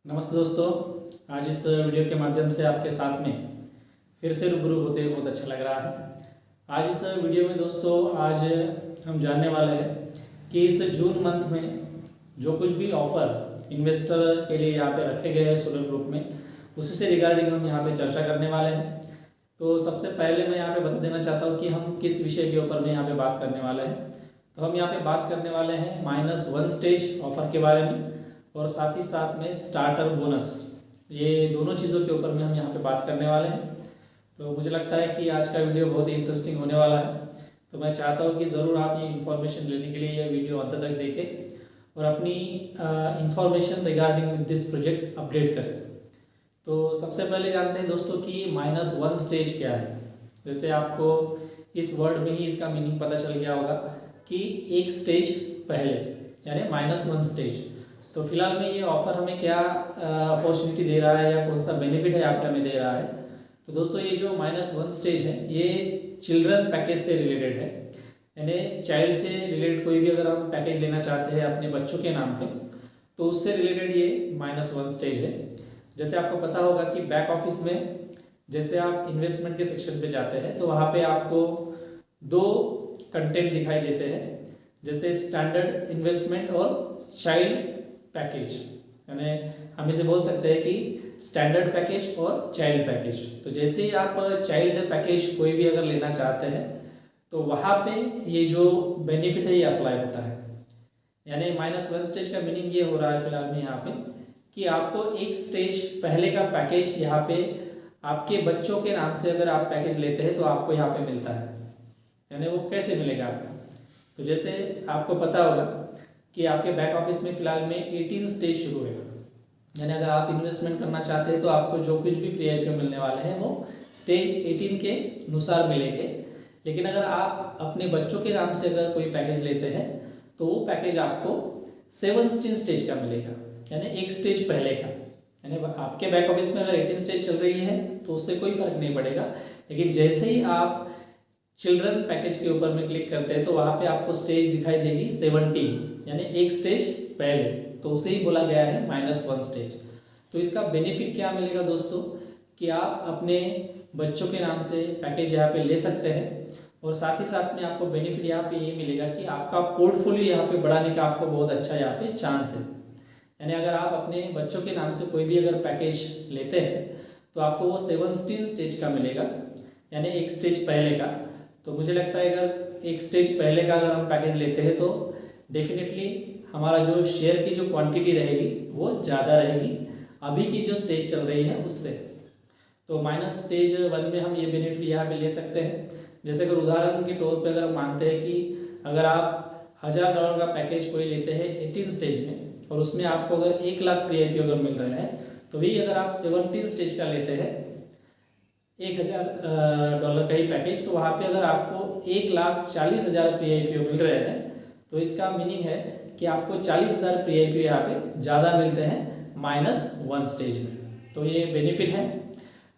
नमस्ते दोस्तों। आज इस वीडियो के माध्यम से आपके साथ में फिर से रूबरू होते हुए बहुत अच्छा लग रहा है। आज इस वीडियो में दोस्तों आज हम जानने वाले हैं कि इस जून मंथ में जो कुछ भी ऑफ़र इन्वेस्टर के लिए यहाँ पे रखे गए हैं सोलर ग्रुप में, उसी से रिगार्डिंग हम यहाँ पे चर्चा करने वाले हैं। तो सबसे पहले मैं यहाँ पे बता देना चाहता हूँ कि हम किस विषय के ऊपर में यहाँ पे बात करने वाले हैं। तो हम यहाँ पे बात करने वाले हैं -1 स्टेज ऑफ़र के बारे में और साथ ही साथ में स्टार्टर बोनस, ये दोनों चीज़ों के ऊपर में हम यहाँ पे बात करने वाले हैं। तो मुझे लगता है कि आज का वीडियो बहुत ही इंटरेस्टिंग होने वाला है। तो मैं चाहता हूँ कि ज़रूर आप ये इन्फॉर्मेशन लेने के लिए ये वीडियो अंत तक देखें और अपनी information regarding this project update करें। तो सबसे पहले जानते हैं दोस्तों कि -1 स्टेज क्या है। जैसे आपको इस वर्ड में ही इसका मीनिंग पता चल गया होगा कि एक स्टेज पहले, यानी -1 स्टेज। तो फिलहाल में ये ऑफ़र हमें क्या अपॉर्चुनिटी दे रहा है या कौन सा बेनिफिट है आपका हमें दे रहा है। तो दोस्तों ये जो -1 स्टेज है ये चिल्ड्रन पैकेज से रिलेटेड है, यानी चाइल्ड से रिलेटेड कोई भी अगर हम पैकेज लेना चाहते हैं अपने बच्चों के नाम पे तो उससे रिलेटेड ये -1 स्टेज है। जैसे आपको पता होगा कि बैक ऑफिस में जैसे आप इन्वेस्टमेंट के सेक्शन पे जाते हैं तो वहाँ पे आपको दो कंटेंट दिखाई देते हैं, जैसे स्टैंडर्ड इन्वेस्टमेंट और चाइल्ड पैकेज, यानी हम इसे बोल सकते हैं कि स्टैंडर्ड पैकेज और चाइल्ड पैकेज। तो जैसे ही आप चाइल्ड पैकेज कोई भी अगर लेना चाहते हैं तो वहाँ पे ये जो बेनिफिट है ये अप्लाई होता है। यानी -1 स्टेज का मीनिंग ये हो रहा है फिलहाल में यहाँ पे कि आपको एक स्टेज पहले का पैकेज यहाँ पे आपके बच्चों के नाम से अगर आप पैकेज लेते हैं तो आपको यहाँ पे मिलता है। यानी वो कैसे मिलेगा आपको, तो जैसे आपको पता होगा कि आपके बैक ऑफिस में फ़िलहाल में 18 स्टेज शुरू है। यानी अगर आप इन्वेस्टमेंट करना चाहते हैं तो आपको जो कुछ भी प्री आईपीओ मिलने वाले हैं वो स्टेज 18 के अनुसार मिलेंगे। लेकिन अगर आप अपने बच्चों के नाम से अगर कोई पैकेज लेते हैं तो वो पैकेज आपको 17 स्टेज का मिलेगा, यानी एक स्टेज पहले का। यानी आपके बैक ऑफिस में अगर 18 स्टेज चल रही है तो उससे कोई फ़र्क नहीं पड़ेगा। लेकिन जैसे ही आप चिल्ड्रन पैकेज के ऊपर में क्लिक करते हैं तो वहाँ पे आपको स्टेज दिखाई देगी 17, यानी एक स्टेज पहले, तो उसे ही बोला गया है -1 स्टेज। तो इसका बेनिफिट क्या मिलेगा दोस्तों कि आप अपने बच्चों के नाम से पैकेज यहाँ पे ले सकते हैं और साथ ही साथ में आपको बेनिफिट यहाँ पे ये मिलेगा कि आपका पोर्टफोलियो यहाँ पे बढ़ाने का आपको बहुत अच्छा यहाँ पे चांस है। यानी अगर आप अपने बच्चों के नाम से कोई भी अगर पैकेज लेते हैं तो आपको वो 17 स्टेज का मिलेगा, यानी एक स्टेज पहले का। तो मुझे लगता है अगर एक स्टेज पहले का अगर हम पैकेज लेते हैं तो डेफिनेटली हमारा जो शेयर की जो क्वांटिटी रहेगी वो ज़्यादा रहेगी अभी की जो स्टेज चल रही है उससे। तो -1 में हम ये बेनिफिट यहाँ पे ले सकते हैं। जैसे अगर उदाहरण के तौर पे अगर हम मानते हैं कि अगर आप $1000 का पैकेज कोई लेते हैं 18 स्टेज में और उसमें आपको अगर 1 लाख प्री आईपीओ अगर मिल रहा है तो वही अगर आप 17 स्टेज का लेते हैं $1000 का ही पैकेज, तो वहाँ पे अगर आपको 1,40,000 प्री आईपीओ मिल रहे हैं तो इसका मीनिंग है कि आपको 40,000 प्री आईपीओ यहाँ पे ज़्यादा मिलते हैं -1 स्टेज में। तो ये बेनिफिट है।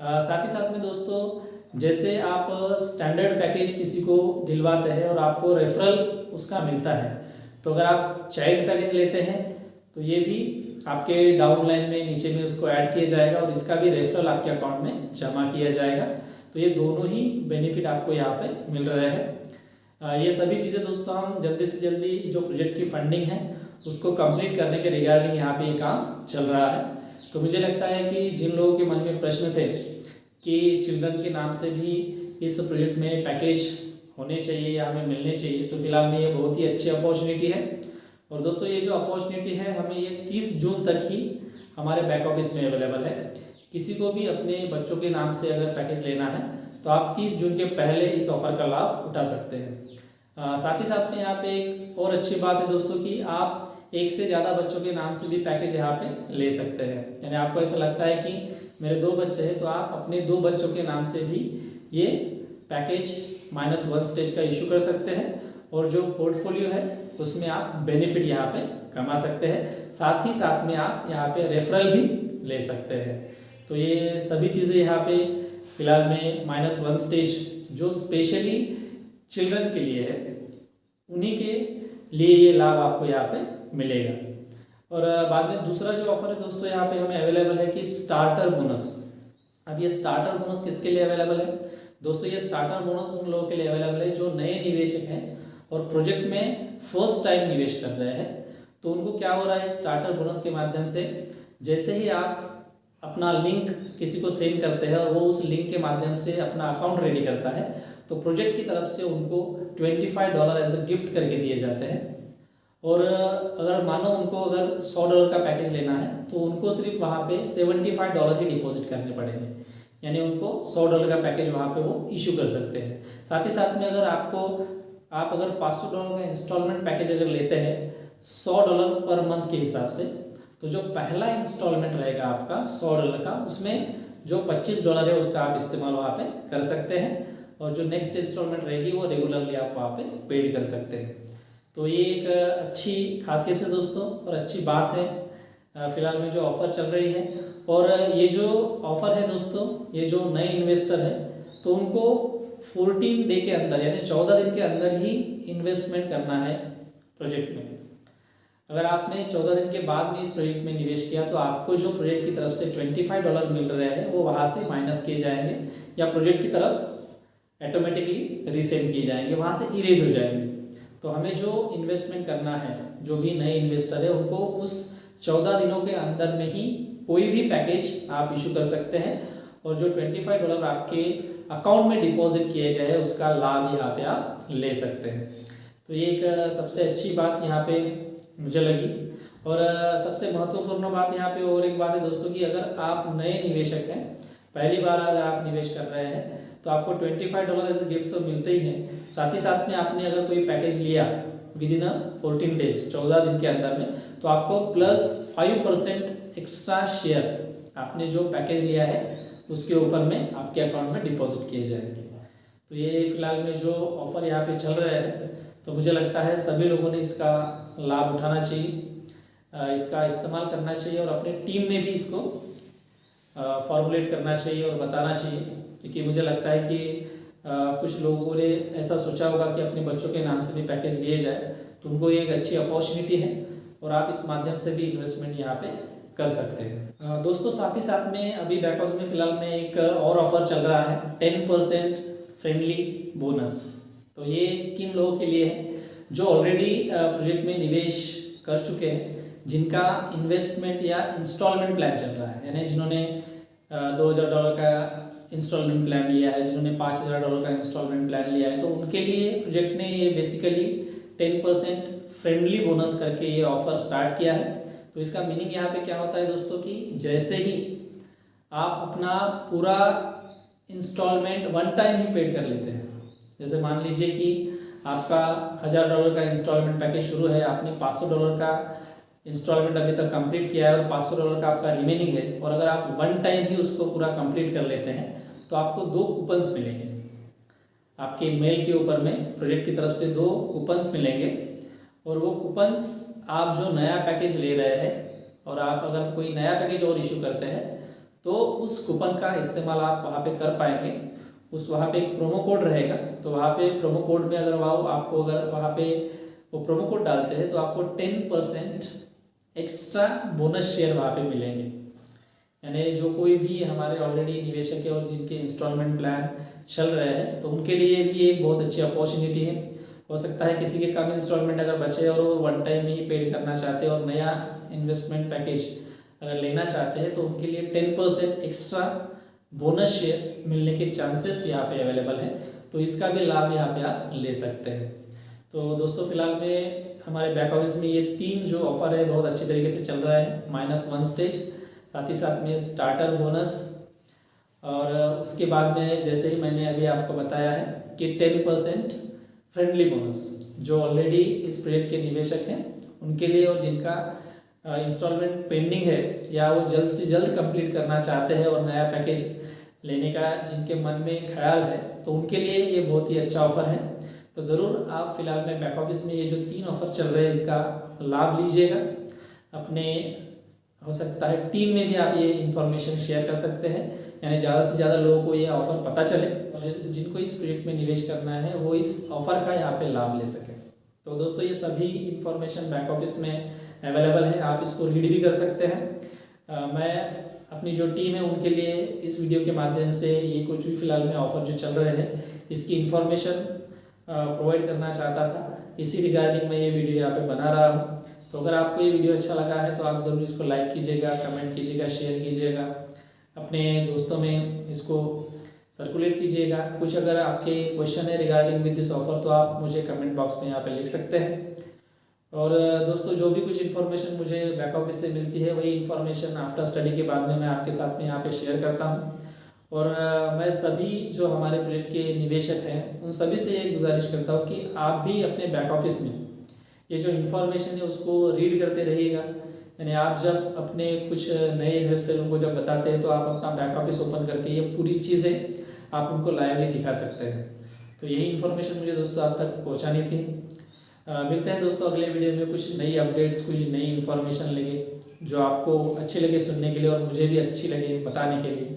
साथ ही साथ में दोस्तों जैसे आप स्टैंडर्ड पैकेज किसी को दिलवाते हैं और आपको रेफरल उसका मिलता है, तो अगर आप चाइल्ड पैकेज लेते हैं तो ये भी आपके डाउन लाइन में नीचे में उसको ऐड किया जाएगा और इसका भी रेफरल आपके अकाउंट में जमा किया जाएगा। तो ये दोनों ही बेनिफिट आपको यहाँ पे मिल रहे हैं। ये सभी चीज़ें दोस्तों हम जल्दी से जल्दी जो प्रोजेक्ट की फंडिंग है उसको कंप्लीट करने के रिगार्डिंग यहाँ पे ये काम चल रहा है। तो मुझे लगता है कि जिन लोगों के मन में प्रश्न थे कि चिल्ड्रन के नाम से भी इस प्रोजेक्ट में पैकेज होने चाहिए या हमें मिलने चाहिए, तो फिलहाल में ये बहुत ही अच्छी अपॉर्चुनिटी है। और दोस्तों ये जो अपॉर्चुनिटी है हमें ये 30 जून तक ही हमारे बैक ऑफिस में अवेलेबल है। किसी को भी अपने बच्चों के नाम से अगर पैकेज लेना है तो आप 30 जून के पहले इस ऑफ़र का लाभ उठा सकते हैं। साथ ही साथ में यहाँ पे एक और अच्छी बात है दोस्तों कि आप एक से ज़्यादा बच्चों के नाम से भी पैकेज यहाँ पे ले सकते हैं। यानी आपको ऐसा लगता है कि मेरे 2 बच्चे हैं तो आप अपने 2 बच्चों के नाम से भी ये पैकेज -1 स्टेज का इशू कर सकते हैं और जो पोर्टफोलियो है उसमें आप बेनिफिट यहाँ पे कमा सकते हैं। साथ ही साथ में आप यहाँ पे रेफरल भी ले सकते हैं। तो ये सभी चीज़ें यहाँ पे फिलहाल में -1 स्टेज जो स्पेशली चिल्ड्रन के लिए है उन्हीं के लिए ये लाभ आपको यहाँ पे मिलेगा। और बाद में दूसरा जो ऑफर है दोस्तों यहाँ पे हमें अवेलेबल है कि स्टार्टर बोनस। अब ये स्टार्टर बोनस किसके लिए अवेलेबल है दोस्तों? ये स्टार्टर बोनस उन लोगों के लिए अवेलेबल है जो नए निवेशक हैं और प्रोजेक्ट में फर्स्ट टाइम निवेश कर रहे हैं। तो उनको क्या हो रहा है, स्टार्टर बोनस के माध्यम से जैसे ही आप अपना लिंक किसी को सेंड करते हैं और वो उस लिंक के माध्यम से अपना अकाउंट रेडी करता है, तो प्रोजेक्ट की तरफ से उनको $25 एज अ गिफ्ट करके दिए जाते हैं। और अगर मानो उनको अगर $100 का पैकेज लेना है तो उनको सिर्फ वहाँ पे $75 ही डिपॉजिट करने पड़ेंगे, यानी उनको $100 का पैकेज वहाँ पे वो इशू कर सकते हैं। साथ ही साथ में अगर आप अगर $500 का इंस्टॉलमेंट पैकेज अगर लेते हैं $100 पर मंथ के हिसाब से, तो जो पहला इंस्टॉलमेंट रहेगा आपका $100 का, उसमें जो $25 है उसका आप इस्तेमाल वहाँ पे कर सकते हैं, और जो नेक्स्ट इंस्टॉलमेंट रहेगी वो रेगुलरली आप वहाँ पे पेड कर सकते हैं। तो ये एक अच्छी खासियत है दोस्तों और अच्छी बात है फिलहाल में जो ऑफ़र चल रही है। और ये जो ऑफ़र है दोस्तों, ये जो नए इन्वेस्टर है तो उनको 14 डे के अंदर यानी 14 दिन के अंदर ही इन्वेस्टमेंट करना है प्रोजेक्ट में। अगर आपने 14 दिन के बाद में इस प्रोजेक्ट में निवेश किया तो आपको जो प्रोजेक्ट की तरफ से $25 मिल रहे हैं वो वहाँ से माइनस किए जाएंगे या प्रोजेक्ट की तरफ ऑटोमेटिकली रीसेंड किए जाएंगे, वहाँ से इरेज हो जाएंगे। तो हमें जो इन्वेस्टमेंट करना है, जो भी नए इन्वेस्टर है उनको उस 14 दिनों के अंदर में ही कोई भी पैकेज आप इशू कर सकते हैं, और जो $25 आपके अकाउंट में डिपॉजिट किए गए हैं उसका लाभ यहाँ पे आप ले सकते हैं। तो ये एक सबसे अच्छी बात यहाँ पे मुझे लगी। और सबसे महत्वपूर्ण बात यहाँ पे और एक बात है दोस्तों कि अगर आप नए निवेशक हैं, पहली बार अगर आप निवेश कर रहे हैं तो आपको $25 एज ए गिफ्ट तो मिलते ही हैं। साथ ही साथ में आपने अगर कोई पैकेज लिया विद इन 14 डेज 14 दिन के अंदर में, तो आपको प्लस 5% एक्स्ट्रा शेयर आपने जो पैकेज लिया है उसके ऊपर में आपके अकाउंट में डिपॉजिट किए जाएंगे। तो ये फिलहाल में जो ऑफ़र यहाँ पे चल रहे हैं तो मुझे लगता है सभी लोगों ने इसका लाभ उठाना चाहिए, इसका इस्तेमाल करना चाहिए और अपने टीम में भी इसको फॉर्मुलेट करना चाहिए और बताना चाहिए। क्योंकि मुझे लगता है कि कुछ लोगों ने ऐसा सोचा होगा कि अपने बच्चों के नाम से भी पैकेज लिए जाए, तो उनको ये एक अच्छी अपॉर्चुनिटी है और आप इस माध्यम से भी इन्वेस्टमेंट यहाँ पे कर सकते हैं। दोस्तों साथ ही साथ में अभी बैक हाउस में फिलहाल में एक और ऑफर चल रहा है 10% फ्रेंडली बोनस। तो ये किन लोगों के लिए है? जो ऑलरेडी प्रोजेक्ट में निवेश कर चुके हैं, जिनका इन्वेस्टमेंट या इंस्टॉलमेंट प्लान चल रहा है, यानी जिन्होंने $2000 का इंस्टॉलमेंट प्लान लिया है, जिन्होंने $5000 का इंस्टॉलमेंट प्लान लिया है, तो उनके लिए प्रोजेक्ट ने ये बेसिकली 10% फ्रेंडली बोनस करके ये ऑफ़र स्टार्ट किया है। तो इसका मीनिंग यहाँ पे क्या होता है दोस्तों कि जैसे ही आप अपना पूरा इंस्टॉलमेंट वन टाइम ही पेड कर लेते हैं, जैसे मान लीजिए कि आपका $1000 का इंस्टॉलमेंट पैकेज शुरू है, आपने $500 का इंस्टॉलमेंट अभी तक कंप्लीट किया है और $500 का आपका रिमेनिंग है, और अगर आप वन टाइम ही उसको पूरा कंप्लीट कर लेते हैं तो आपको 2 कूपन्स मिलेंगे आपके मेल के ऊपर में। प्रोजेक्ट की तरफ से 2 कूपन्स मिलेंगे, और वो कूपन्स आप जो नया पैकेज ले रहे हैं और आप अगर कोई नया पैकेज और इशू करते हैं तो उस कूपन का इस्तेमाल आप वहाँ पे कर पाएंगे। वहाँ पे एक प्रोमो कोड रहेगा, तो वहाँ पे प्रोमो कोड में अगर आपको अगर वहाँ पे वो प्रोमो कोड डालते हैं तो आपको 10% एक्स्ट्रा बोनस शेयर वहाँ पे मिलेंगे। यानी जो कोई भी हमारे ऑलरेडी निवेशक है और जिनके इंस्टॉलमेंट प्लान चल रहे हैं तो उनके लिए भी एक बहुत अच्छी अपॉर्चुनिटी है। हो सकता है किसी के कम इंस्टॉलमेंट अगर बचे और वो वन टाइम ही पेड करना चाहते हैं और नया इन्वेस्टमेंट पैकेज अगर लेना चाहते हैं तो उनके लिए 10% एक्स्ट्रा बोनस शेयर मिलने के चांसेस यहाँ पे अवेलेबल है। तो इसका भी लाभ यहाँ पे आप ले सकते हैं। तो दोस्तों फिलहाल में हमारे बैक ऑफिस में ये 3 जो ऑफ़र है बहुत अच्छी तरीके से चल रहा है। -1 स्टेज, साथ ही साथ में स्टार्टर बोनस, और उसके बाद में जैसे ही मैंने अभी आपको बताया है कि 10% फ्रेंडली बोनस, जो ऑलरेडी इस प्रोजेक्ट के निवेशक हैं उनके लिए, और जिनका इंस्टॉलमेंट पेंडिंग है या वो जल्द से जल्द कंप्लीट करना चाहते हैं और नया पैकेज लेने का जिनके मन में ख्याल है, तो उनके लिए ये बहुत ही अच्छा ऑफ़र है। तो ज़रूर आप फिलहाल में बैक ऑफिस में ये जो 3 ऑफ़र चल रहे हैं इसका लाभ लीजिएगा। अपने हो सकता है टीम में भी आप ये इन्फॉर्मेशन शेयर कर सकते हैं, यानी ज़्यादा से ज़्यादा लोगों को ये ऑफ़र पता चले और जिनको इस प्रोजेक्ट में निवेश करना है वो इस ऑफ़र का यहाँ पे लाभ ले सकें। तो दोस्तों ये सभी इन्फॉर्मेशन बैक ऑफिस में अवेलेबल है, आप इसको रीड भी कर सकते हैं। मैं अपनी जो टीम है उनके लिए इस वीडियो के माध्यम से ये कुछ भी फिलहाल में ऑफर जो चल रहे हैं इसकी इन्फॉर्मेशन प्रोवाइड करना चाहता था। इसी रिगार्डिंग मैं ये वीडियो यहाँ पे बना रहा हूँ। तो अगर आपको ये वीडियो अच्छा लगा है तो आप ज़रूर इसको लाइक कीजिएगा, कमेंट कीजिएगा, शेयर कीजिएगा, अपने दोस्तों में इसको सर्कुलेट कीजिएगा। कुछ अगर आपके क्वेश्चन है रिगार्डिंग विद दिस ऑफर तो आप मुझे कमेंट बॉक्स में यहाँ पे लिख सकते हैं। और दोस्तों जो भी कुछ इन्फॉर्मेशन मुझे बैक ऑफिस से मिलती है वही इन्फॉर्मेशन आफ्टर स्टडी के बाद में मैं आपके साथ में यहाँ पे शेयर करता हूँ। और मैं सभी जो हमारे प्रोजेक्ट के निवेशक हैं उन सभी से ये गुजारिश करता हूँ कि आप भी अपने बैक ऑफिस में ये जो इन्फॉर्मेशन है उसको रीड करते रहिएगा। यानी आप जब अपने कुछ नए इन्वेस्टरों को जब बताते हैं तो आप अपना बैक ऑफिस ओपन करके ये पूरी चीज़ें आप उनको लाइवली दिखा सकते हैं। तो यही इन्फॉर्मेशन मुझे दोस्तों आप तक पहुँचानी थी। मिलते हैं दोस्तों अगले वीडियो में कुछ नई अपडेट्स, कुछ नई इन्फॉर्मेशन लगे जो आपको अच्छी लगे सुनने के लिए और मुझे भी अच्छी लगे बताने के लिए।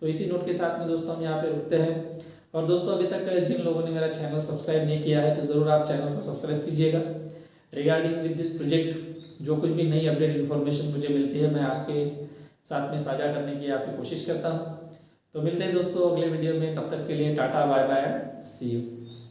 तो इसी नोट के साथ में दोस्तों हम यहाँ पे रुकते हैं। और दोस्तों अभी तक जिन लोगों ने मेरा चैनल सब्सक्राइब नहीं किया है तो ज़रूर आप चैनल को सब्सक्राइब कीजिएगा। रिगार्डिंग विद दिस प्रोजेक्ट जो कुछ भी नई अपडेट इन्फॉर्मेशन मुझे मिलती है मैं आपके साथ में साझा करने की आपकी कोशिश करता हूँ। तो मिलते हैं दोस्तों अगले वीडियो में, तब तक के लिए tata bye bye, see you.